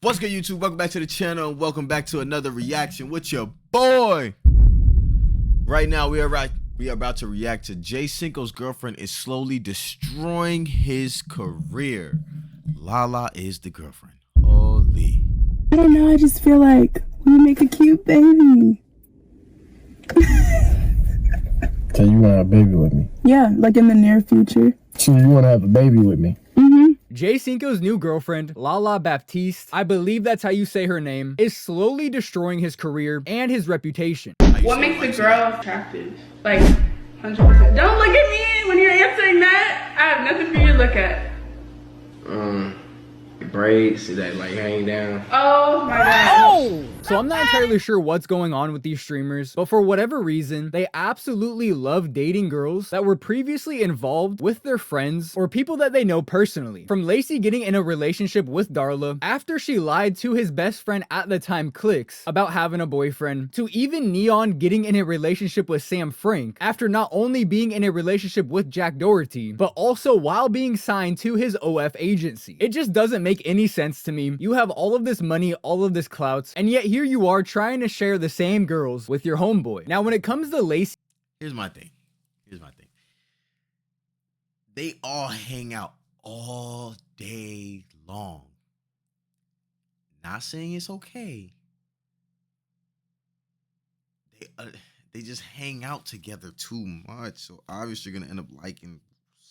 What's good, YouTube? Welcome back to the channel and welcome back to another reaction with your boy. Right now we are about to react to Cinco's girlfriend is slowly destroying his career. Lala is the girlfriend. Holy. I don't know, I just feel like we make a cute baby. So you want to have a baby with me? Yeah, like in the near future. So you want to have a baby with me? Cinco's new girlfriend, Lala Baptiste, I believe that's how you say her name, is slowly destroying his career and his reputation. What makes a girl attractive? Like, 100%. Don't look at me when you're answering that. I have nothing for you to look at. Braids that like hang down. Oh my god. Oh! So I'm not entirely sure what's going on with these streamers, but for whatever reason, they absolutely love dating girls that were previously involved with their friends or people that they know personally. From Lacey getting in a relationship with Darla after she lied to his best friend at the time, Clicks, about having a boyfriend, to even Neon getting in a relationship with Sam Frank after not only being in a relationship with Jack Doherty, but also while being signed to his OF agency. It just doesn't make any sense to me. You have all of this money, all of this clout, and yet here you are trying to share the same girls with your homeboy. Now, when it comes to Lacey, here's my thing. They all hang out all day long. Not saying it's okay. They just hang out together too much. So obviously you're gonna end up liking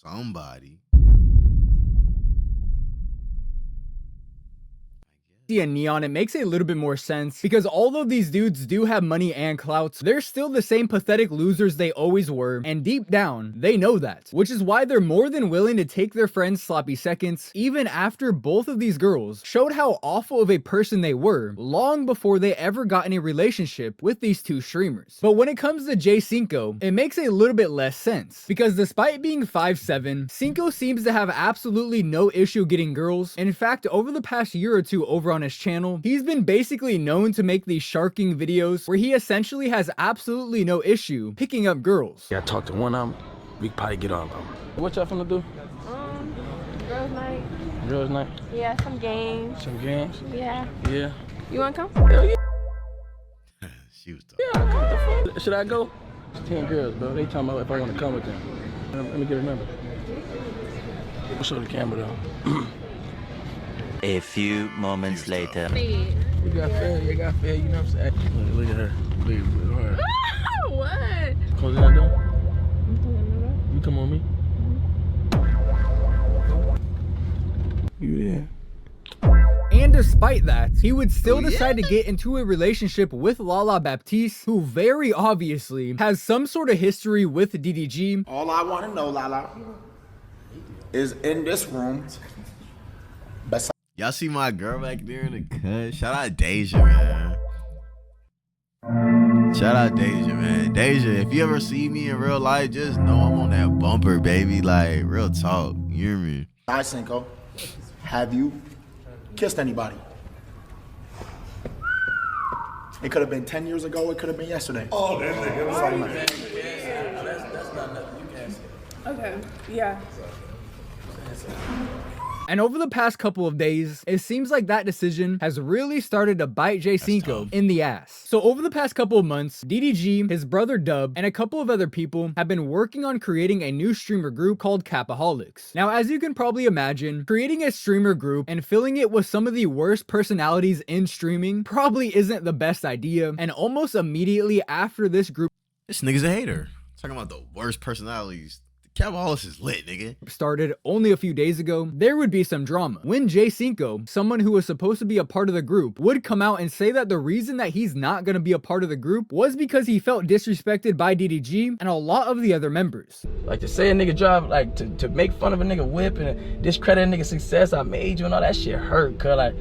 somebody. and Neon, it makes a little bit more sense because although these dudes do have money and clout, they're still the same pathetic losers they always were, and deep down, they know that, which is why they're more than willing to take their friends' sloppy seconds, even after both of these girls showed how awful of a person they were long before they ever got in a relationship with these two streamers. But when it comes to Cinco, it makes a little bit less sense, because despite being 5'7", Cinco seems to have absolutely no issue getting girls. In fact, over the past year or two over on his channel, he's been basically known to make these sharking videos where he essentially has absolutely no issue picking up girls. Yeah, I talked to one of them. We can probably get on them. What y'all finna do? Girls night. Girls night? Yeah, some games. Some games? Yeah. Yeah. You wanna come? Hell yeah. She was tough. Yeah, what the fuck? Should I go? It's 10 girls, bro. They talking about if I want to come with them. Let me get a number. I'll show the camera though. A few moments later. You got fair, you got fair, you know what I'm saying? Look at her. Look at her. What? Close that door. You come on me. You there? And despite that, he would still decide to get into a relationship with Lala Baptiste, who very obviously has some sort of history with DDG. All I want to know, Lala, is in this room. Y'all see my girl back there in the cut? Shout out Deja, man. Shout out Deja, man. Deja, if you ever see me in real life, just know I'm on that bumper, baby. Like, real talk. You hear me? Hi, Cinco. Have you kissed anybody? It could have been 10 years ago. It could have been yesterday. Oh, that nigga. That's not nothing. You can say. Okay, yeah. And over the past couple of days, it seems like that decision has really started to bite Cinco in the ass. So over the past couple of months, DDG, his brother Dub, and a couple of other people have been working on creating a new streamer group called Capaholics. Now, as you can probably imagine, creating a streamer group and filling it with some of the worst personalities in streaming probably isn't the best idea. And almost immediately after this group, This nigga's a hater. Talking about the worst personalities. Capaholics is lit, nigga. Started only a few days ago, there would be some drama when Cinco, someone who was supposed to be a part of the group, would come out and say that the reason that he's not going to be a part of the group was because he felt disrespected by DDG and a lot of the other members. Like to say a nigga drive, like to make fun of a nigga whip and discredit a nigga success I made you and all that shit hurt, cuz like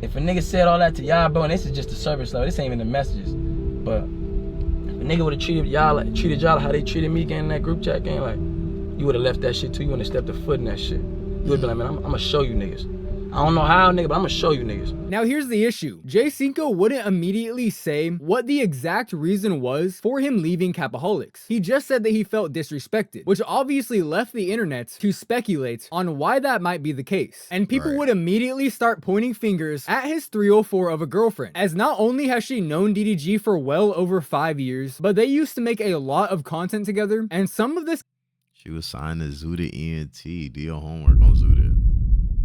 if a nigga said all that to y'all, bro, and this is just the service level, this ain't even the messages, but if a nigga would have treated y'all how they treated me in that group chat game, like you would have left that shit too. You wouldn't have stepped a foot in that shit. You would have been like, man, I'm gonna show you niggas. I don't know how, nigga, but I'm gonna show you niggas. Now here's the issue. Jay Cinco wouldn't immediately say what the exact reason was for him leaving Capaholics. He just said that he felt disrespected, which obviously left the internet to speculate on why that might be the case. And people would immediately start pointing fingers at his 304 of a girlfriend, as not only has she known DDG for well over 5 years, but they used to make a lot of content together, and some of this She was signed to Zuda ENT. Do your homework on Zuda.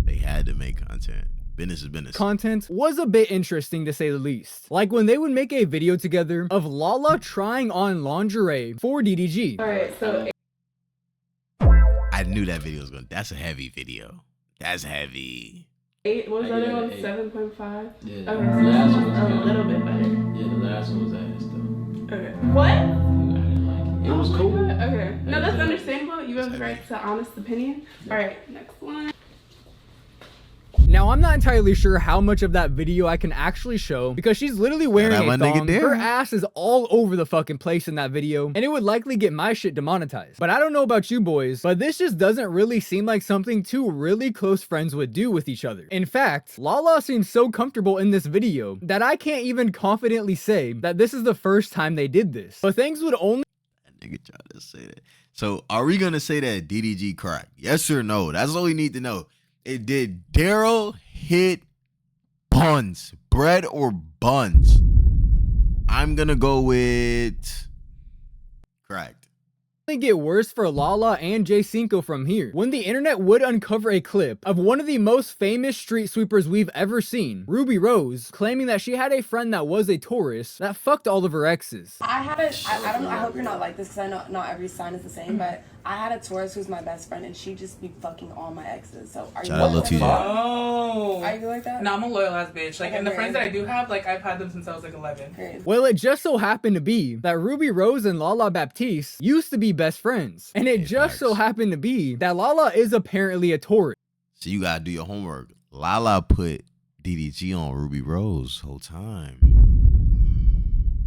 They had to make content. Business is business. content was a bit interesting to say the least. Like when they would make a video together of Lala trying on lingerie for DDG. Alright, so I knew that video was that's a heavy video. That's heavy. 8, what was the other one? 7.5? Yeah, Okay, the so last one was a good. little bit better. Yeah, the last one was ass though. Okay. What? I didn't like it. It was cool. Okay. No, that's understandable. You have the right to honest opinion. Alright, next one. Now, I'm not entirely sure how much of that video I can actually show because she's literally wearing that a one nigga thong. there. Her ass is all over the fucking place in that video, and it would likely get my shit demonetized. But I don't know about you boys, but this just doesn't really seem like something two really close friends would do with each other. In fact, Lala seems so comfortable in this video that I can't even confidently say that this is the first time they did this. But things would only That nigga tried to say that. So are we gonna say that DDG cracked? Yes or no? That's all we need to know. It did Daryl hit buns, bread or buns? I'm gonna go with cracked. get worse for Lala and Jay Cinco from here, when the internet would uncover a clip of one of the most famous street sweepers we've ever seen, Ruby Rose, claiming that she had a friend that was a tourist that fucked all of her exes. I don't know, I hope you're not like this because I know not every sign is the same, but I had a tourist who's my best friend and she just be fucking all my exes. So are you Shout out like Lil that? Oh. Are you like that? No, I'm a loyal ass bitch. Like, Okay, and the friends that great. I do have, like, I've had them since I was like 11. Great. Well, it just so happened to be that Ruby Rose and Lala Baptiste used to be best friends, and it just so happened to be that Lala is apparently a tourist. So you gotta do your homework. Lala put DDG on Ruby Rose whole time.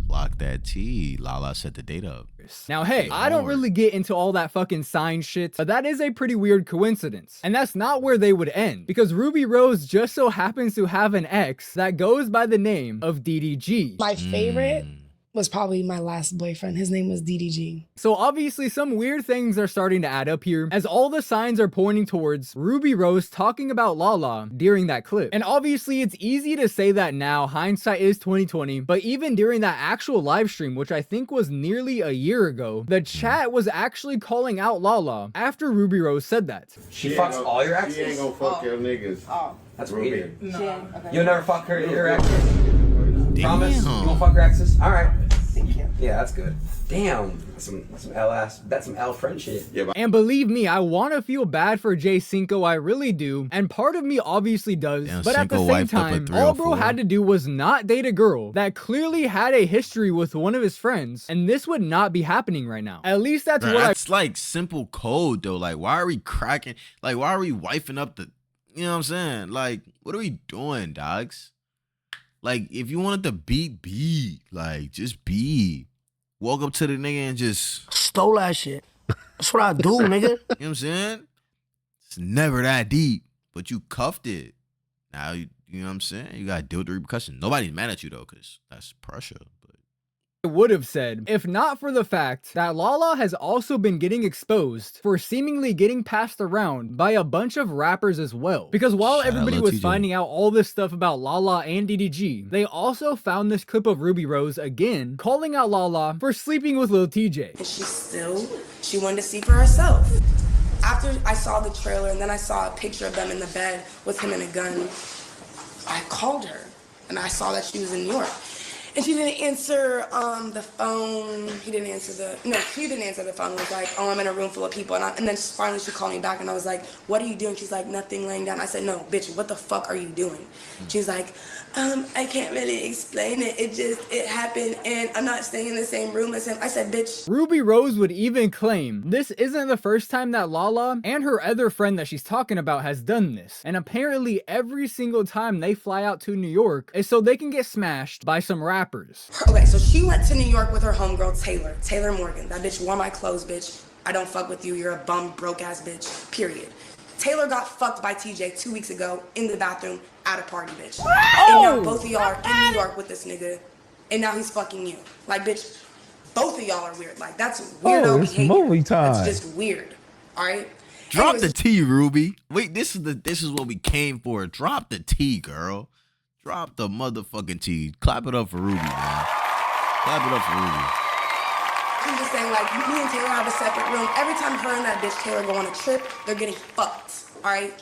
Clock that T. Lala set the date up. Now, hey, I don't really get into all that fucking sign shit, but that is a pretty weird coincidence. And that's not where they would end, because Ruby Rose just so happens to have an ex that goes by the name of DDG. My favorite was probably my last boyfriend. His name was DDG. So obviously some weird things are starting to add up here, as all the signs are pointing towards Ruby Rose talking about Lala during that clip. And obviously it's easy to say that now, hindsight is 2020, but even during that actual live stream, which I think was nearly a year ago, the chat was actually calling out Lala after Ruby Rose said that. She fucks all your exes? She ain't gonna fuck your niggas. Oh. That's weird. No. Okay. You'll never fuck your exes? Promise? You Damn. won't fuck your exes? Alright. Thank you. Yeah, that's good. Damn. That's some L ass. That's some L friend shit. Yeah, but And believe me, I want to feel bad for Jay Cinco, I really do, and part of me obviously does, Damn, but at the Cinco same wiped up a time, 304. all bro had to do was not date a girl that clearly had a history with one of his friends, and this would not be happening right now. At least that's Bruh, what that's like simple code though. Like, why are we cracking? Like, why are we wifing up the? You know what I'm saying? Like, what are we doing, dogs? Like, if you wanted to be, like, just be. Walk up to the nigga and just Stole that shit. That's what I do, nigga. You know what I'm saying? It's never that deep, but you cuffed it. Now, you know what I'm saying? You got to deal with the repercussions. Nobody's mad at you, though, because that's pressure. But would have said, if not for the fact that Lala has also been getting exposed for seemingly getting passed around by a bunch of rappers as well. Because while Shout out everybody Lil was TJ. finding out all this stuff about Lala and DDG, they also found this clip of Ruby Rose again calling out Lala for sleeping with Lil TJ. And she wanted to see for herself. After I saw the trailer and then I saw a picture of them in the bed with him and a gun, I called her and I saw that she was in New York. And she didn't answer the phone. She didn't answer the phone. It was like, oh, I'm in a room full of people. And then finally she called me back and I was like, what are you doing? She's like, nothing, laying down. I said, no, bitch, what the fuck are you doing? She's like, I can't really explain it. It happened and I'm not staying in the same room as him. I said, bitch. Ruby Rose would even claim this isn't the first time that Lala and her other friend that she's talking about has done this. And apparently every single time they fly out to New York is so they can get smashed by some rappers. Okay, so she went to New York with her homegirl Taylor Morgan. That bitch wore my clothes, bitch. I don't fuck with you. You're a bum, broke ass bitch. Period. Taylor got fucked by TJ 2 weeks ago in the bathroom at a party, bitch. And now both of y'all are in New York with this nigga, and now he's fucking you. Like, bitch, both of y'all are weird. Like, that's weirdo it's behavior. movie time. That's just weird. All right. Drop Anyways, the T, Ruby. Wait, this is what we came for. Drop the T, girl. Drop the motherfucking T. Clap it up for Ruby, man. Clap it up for Ruby. I'm just saying, like, me and Taylor have a separate room. Every time her and that bitch Taylor go on a trip, they're getting fucked. All right.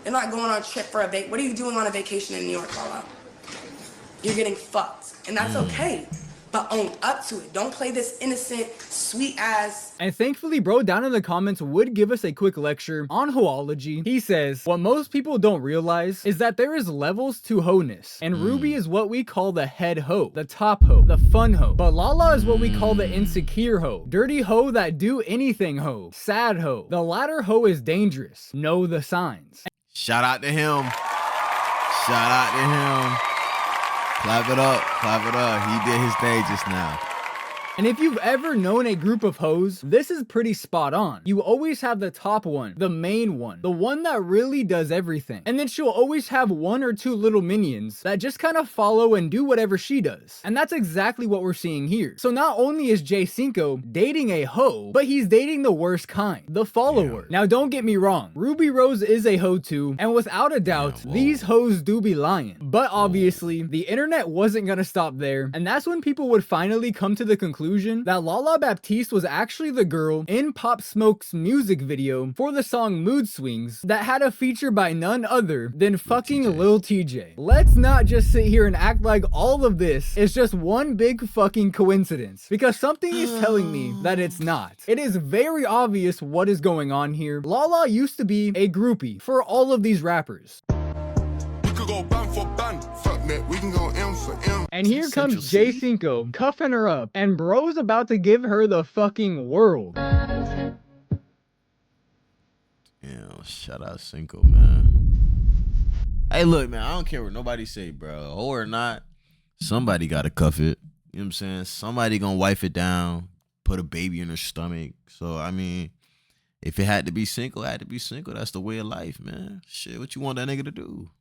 They're not going on a trip for a vac. What are you doing on a vacation in New York, Lala? You're getting fucked, and that's okay. But own up to it. Don't play this innocent, sweet ass. And thankfully, bro down in the comments would give us a quick lecture on hoology. He says, what most people don't realize is that there is levels to ho-ness. And Ruby is what we call the head ho, the top ho, the fun ho. But Lala is what we call the insecure ho, dirty ho that do anything ho, sad ho. The latter ho is dangerous. Know the signs. Shout out to him. Shout out to him. Clap it up. Clap it up. He did his thing just now. And if you've ever known a group of hoes, this is pretty spot on. You always have the top one, the main one, the one that really does everything. And then she'll always have one or two little minions that just kind of follow and do whatever she does. And that's exactly what we're seeing here. So not only is Cinco dating a hoe, but he's dating the worst kind, the follower. Now don't get me wrong, Ruby Rose is a hoe too, and without a doubt, these hoes do be lying. But obviously, the internet wasn't gonna stop there, and that's when people would finally come to the conclusion that Lala Baptiste was actually the girl in Pop Smoke's music video for the song Mood Swings that had a feature by none other than fucking Lil TJ. Let's not just sit here and act like all of this is just one big fucking coincidence, because something is telling me that it's not. It is very obvious what is going on here. Lala used to be a groupie for all of these rappers. Go band for band, fuck that, we can go M for M. And here comes Cinco cuffing her up, and bro's about to give her the fucking world. Yeah, shout out Cinco, man. Hey, look, man, I don't care what nobody say, bro. Hoe or not, somebody gotta cuff it. You know what I'm saying? Somebody gonna wife it down, put a baby in her stomach. So, I mean, if it had to be Cinco, it had to be Cinco. That's the way of life, man. Shit, what you want that nigga to do?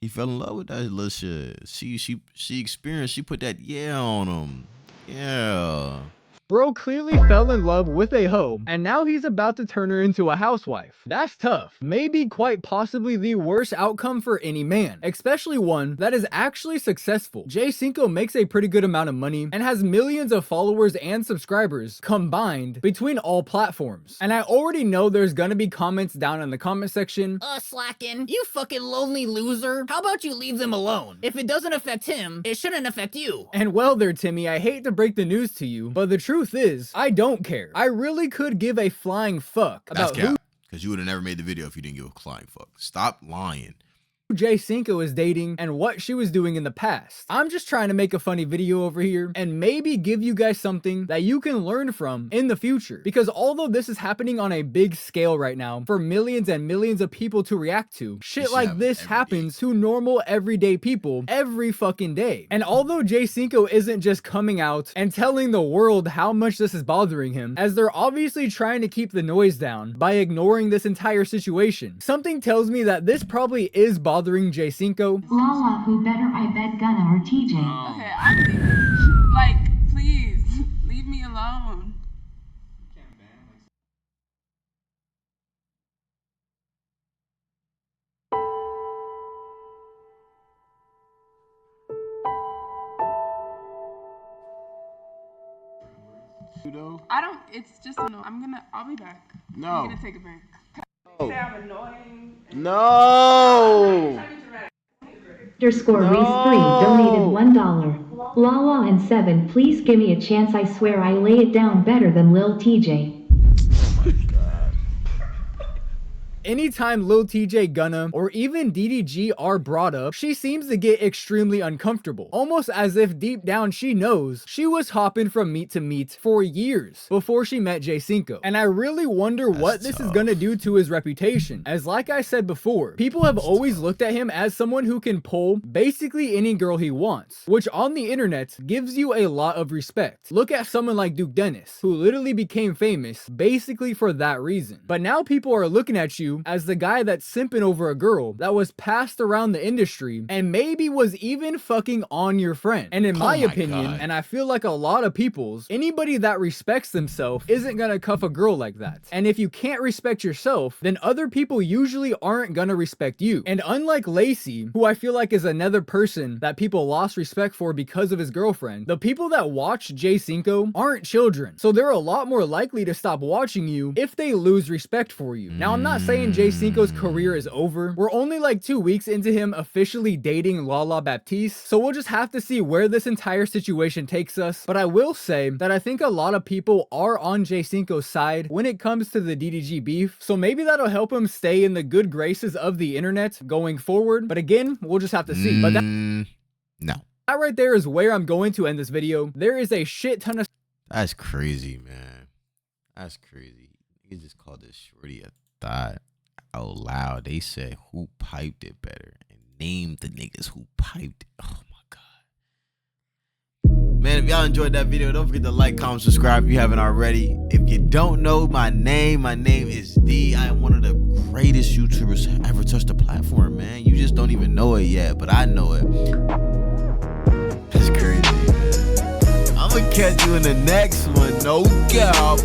He fell in love with that little shit. She experienced, she put that yeah on him. Yeah. Bro clearly fell in love with a hoe, and now he's about to turn her into a housewife. That's tough. Maybe quite possibly the worst outcome for any man, especially one that is actually successful. Cinco makes a pretty good amount of money and has millions of followers and subscribers combined between all platforms. And I already know there's gonna be comments down in the comment section. Slackin', you fucking lonely loser. How about you leave them alone? If it doesn't affect him, it shouldn't affect you. And well there, Timmy, I hate to break the news to you, but the truth is, I don't care. I really could give a flying fuck about who because you would have never made the video if you didn't give a flying fuck. Stop lying. Cinco is dating and what she was doing in the past. I'm just trying to make a funny video over here and maybe give you guys something that you can learn from in the future. Because although this is happening on a big scale right now for millions and millions of people to react to, shit like this happens to normal everyday people every fucking day. And although Cinco isn't just coming out and telling the world how much this is bothering him, as they're obviously trying to keep the noise down by ignoring this entire situation, something tells me that this probably is bothering Cinco. Lala, who better I bet Gunna or TJ? Okay, I'm leaving. Like, please, leave me alone. I don't, it's just annoying. I'll be back. No. I'm gonna take a break. Oh. Say I'm annoying. No. Underscore race 3 donated $1. Lala and 7, please give me a chance. I swear I lay it down better than Lil TJ. Anytime Lil TJ, Gunna, or even DDG are brought up, she seems to get extremely uncomfortable. Almost as if deep down she knows she was hopping from meat to meat for years before she met Cinco. And I really wonder what this is gonna do to his reputation. As like I said before, people have always looked at him as someone who can pull basically any girl he wants, which on the internet gives you a lot of respect. Look at someone like Duke Dennis, who literally became famous basically for that reason. But now people are looking at you you as the guy that's simping over a girl that was passed around the industry and maybe was even fucking on your friend. And in my opinion, and I feel like a lot of people's, anybody that respects themselves isn't gonna cuff a girl like that. And if you can't respect yourself, then other people usually aren't gonna respect you. And unlike Lacey, who I feel like is another person that people lost respect for because of his girlfriend, the people that watch Cinco aren't children. So they're a lot more likely to stop watching you if they lose respect for you. Now, I'm not saying Cinco's career is over. We're only like 2 weeks into him officially dating Lala Baptiste, so we'll just have to see where this entire situation takes us. But I will say that I think a lot of people are on Cinco's side when it comes to the DDG beef, so maybe that'll help him stay in the good graces of the internet going forward. But again, we'll just have to see. But no. That right there is where I'm going to end this video. There is a shit ton of... That's crazy, man. That's crazy. You just called this shorty a thought out loud. They said who piped it better and named the niggas who piped it. Oh my god. Man, if y'all enjoyed that video, don't forget to like, comment, subscribe if you haven't already. If you don't know my name is D. I am one of the greatest YouTubers to ever touch the platform, man. You just don't even know it yet, but I know it. That's crazy, man. I'm gonna catch you in the next one, no doubt.